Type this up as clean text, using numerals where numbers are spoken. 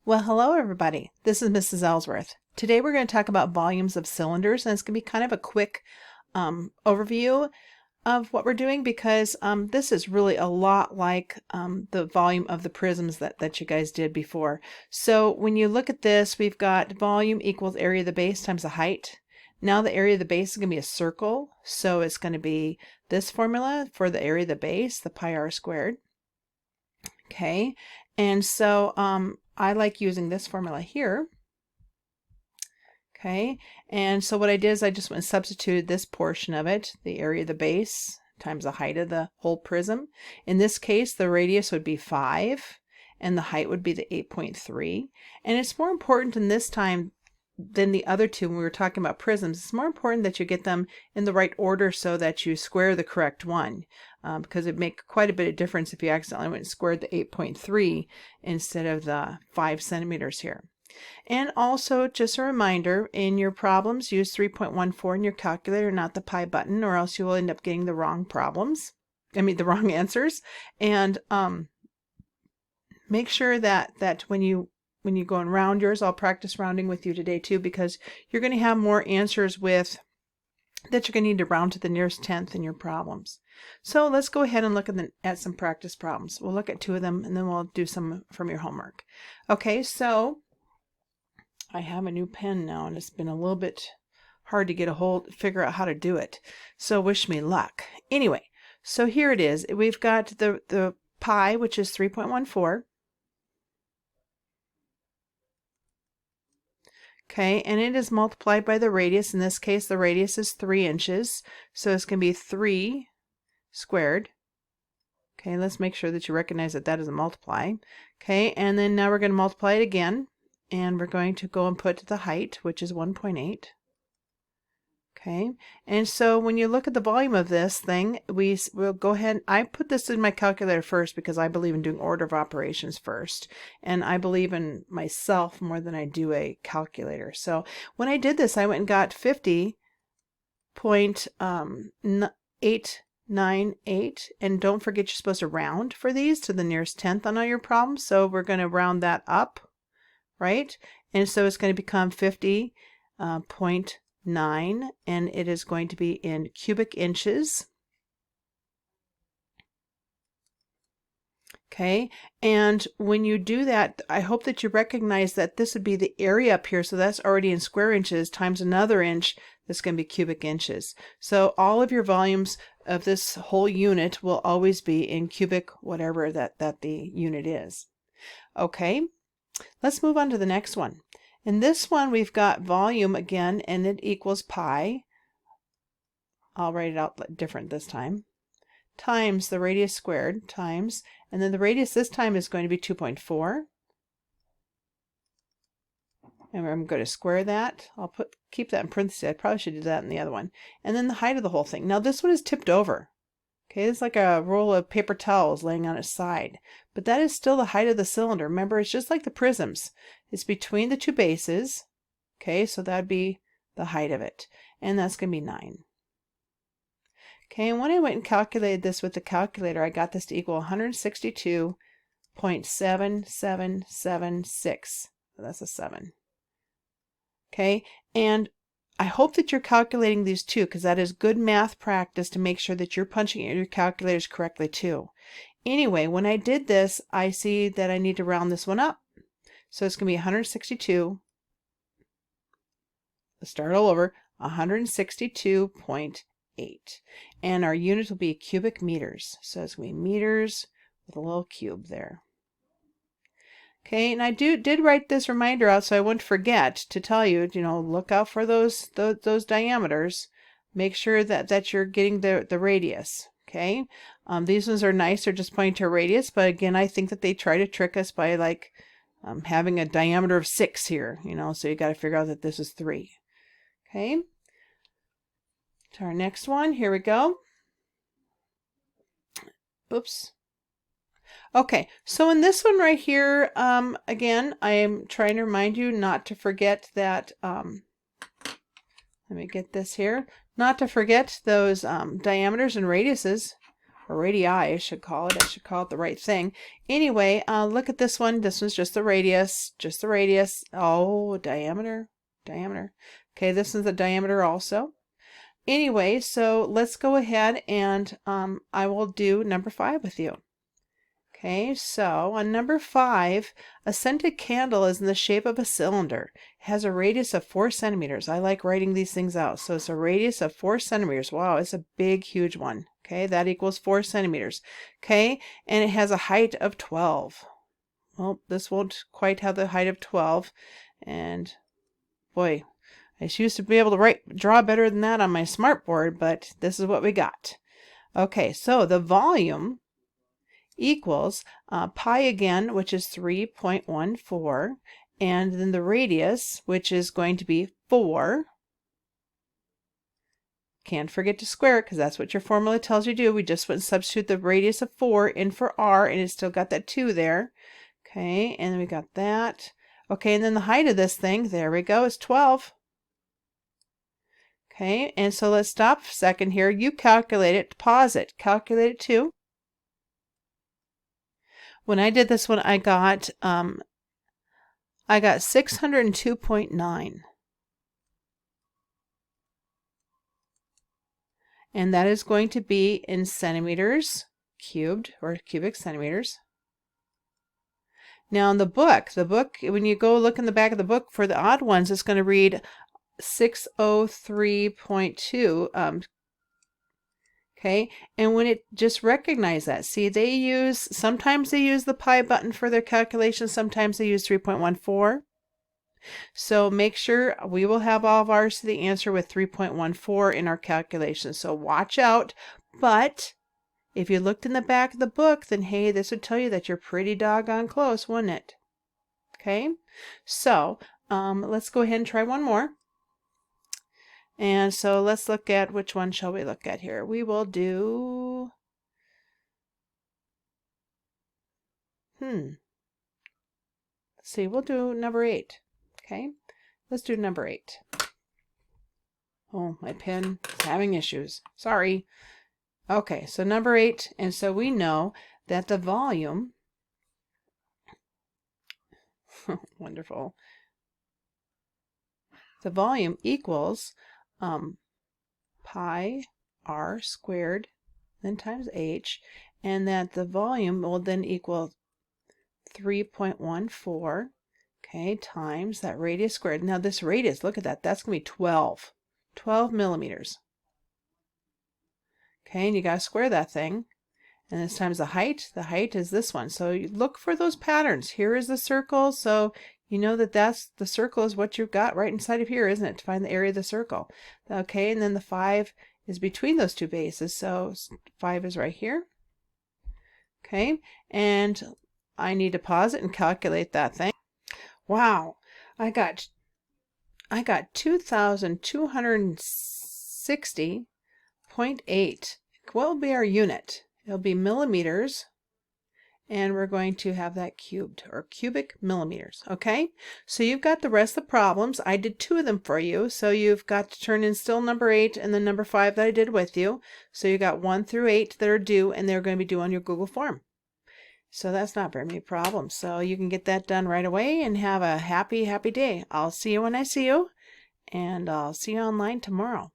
Well, hello everybody. This is Mrs. Ellsworth. Today we're going to talk about volumes of cylinders, and it's going to be kind of a quick overview of what we're doing because this is really a lot like the volume of the prisms that you guys did before. So when you look at this, we've got volume equals area of the base times the height. Now the area of the base is going to be a circle, so it's going to be this formula for the area of the base, the pi r squared. Okay, and so I like using this formula here. Okay, and so what I did is I just went and substituted this portion of it, the area of the base times the height of the whole prism. In this case, the radius would be 5 and the height would be the 8.3. And it's more important in this time than the other two when we were talking about prisms. It's more important that you get them in the right order so that you square the correct one, because it'd make quite a bit of difference if you accidentally went and squared the 8.3 instead of the 5 centimeters here. And also, just a reminder, in your problems, use 3.14 in your calculator, not the pi button, or else you will end up getting the wrong the wrong answers. And make sure that when you go and round yours, I'll practice rounding with you today too, because you're going to have more answers that you're going to need to round to the nearest tenth in your problems. So let's go ahead and look at some practice problems. We'll look at 2 of them and then we'll do some from your homework. Okay, so I have a new pen now and it's been a little bit hard to figure out how to do it. So wish me luck. Anyway, so here it is. We've got the pi, which is 3.14. Okay, and it is multiplied by the radius. In this case, the radius is 3 inches. So it's going to be 3 squared. Okay, let's make sure that you recognize that that is a multiply. Okay, and then now we're going to multiply it again. And we're going to go and put the height, which is 1.8. Okay, and so when you look at the volume of this thing, we'll go ahead. I put this in my calculator first because I believe in doing order of operations first. And I believe in myself more than I do a calculator. So when I did this, I went and got 50.898. And don't forget you're supposed to round for these to the nearest tenth on all your problems. So we're going to round that up, right? And so it's going to become 50.9, and it is going to be in cubic inches. Okay, and when you do that, I hope that you recognize that this would be the area up here, so that's already in square inches times another inch, that's going to be cubic inches. So all of your volumes of this whole unit will always be in cubic whatever that the unit is. Okay, let's move on to the next one. In this one, we've got volume again, and it equals pi. I'll write it out different this time. Times the radius squared, times, and then the radius this time is going to be 2.4. And I'm going to square that. I'll keep that in parentheses. I probably should do that in the other one. And then the height of the whole thing. Now this one is tipped over. Okay, it's like a roll of paper towels laying on its side. But that is still the height of the cylinder. Remember, it's just like the prisms. It's between the two bases. Okay, so that'd be the height of it. And that's going to be 9. Okay, and when I went and calculated this with the calculator, I got this to equal 162.7776. That's a 7. Okay, and I hope that you're calculating these too, because that is good math practice to make sure that you're punching in your calculators correctly too. Anyway, when I did this, I see that I need to round this one up. So it's going to be 162. Let's start all over. 162.8. And our unit will be cubic meters. So it's going to be meters with a little cube there. Okay, and I did write this reminder out so I wouldn't forget to tell you, look out for those diameters. Make sure that you're getting the radius. Okay, these ones are nice. They're just pointing to a radius, but again, I think that they try to trick us by having a diameter of 6 here. So you got to figure out that this is 3. Okay, to our next one. Here we go. Oops. Okay, so in this one right here, again, I am trying to remind you not to forget that, let me get this here, not to forget those diameters and radiuses. or radii, I should call it. I should call it the right thing. Anyway, look at this one. This one's just the radius, Oh, diameter. Okay, this is the diameter also. Anyway, so let's go ahead and I will do number 5 with you. Okay, so on number 5, a scented candle is in the shape of a cylinder. It has a radius of 4 centimeters. I like writing these things out. So it's a radius of 4 centimeters. Wow, it's a big, huge one. Okay, that equals 4 centimeters. Okay, and it has a height of 12. Well, this won't quite have the height of 12. And boy, I used to be able to draw better than that on my smartboard, but this is what we got. Okay, so the volume equals pi again, which is 3.14, and then the radius, which is going to be 4. Can't forget to square it because that's what your formula tells you to do. We just went and substitute the radius of 4 in for r, and it's still got that 2 there. Okay, and then we got that. Okay, and then the height of this thing, there we go, is 12. Okay, and so let's stop a second here. You calculate it, pause it, calculate it too. When I did this one, I got 602.9. And that is going to be in centimeters cubed, or cubic centimeters. Now in the book, when you go look in the back of the book for the odd ones, it's going to read 603.2. Okay, and when it just recognize that, see, sometimes they use the pi button for their calculation, sometimes they use 3.14. So make sure we will have all of ours to the answer with 3.14 in our calculation. So watch out, but if you looked in the back of the book, then hey, this would tell you that you're pretty doggone close, wouldn't it? Okay, so let's go ahead and try one more. And so let's look at, which one shall we look at here? We will do, let's see, we'll do number 8. Okay, let's do number 8. Oh, my pen is having issues. Sorry. Okay, so number 8, and so we know that the volume, wonderful, the volume equals pi r squared then times h, and that the volume will then equal 3.14, okay, times that radius squared. Now this radius, look at that, that's going to be 12 millimeters. Okay, and you got to square that thing. And this times the height is this one. So you look for those patterns. Here is the circle, so you know that the circle is what you've got right inside of here, isn't it, to find the area of the circle. Okay, and then the 5 is between those two bases, so 5 is right here. Okay, and I need to pause it and calculate that thing. Wow, I got 2,260.8. What will be our unit? It'll be millimeters, and we're going to have that cubed, or cubic millimeters. Okay, so you've got the rest of the problems. I did 2 of them for you, so you've got to turn in still number 8 and then number 5 that I did with you. So you got 1 through 8 that are due, and they're going to be due on your Google form. So that's not very many problems. So you can get that done right away and have a happy, happy day. I'll see you when I see you, and I'll see you online tomorrow.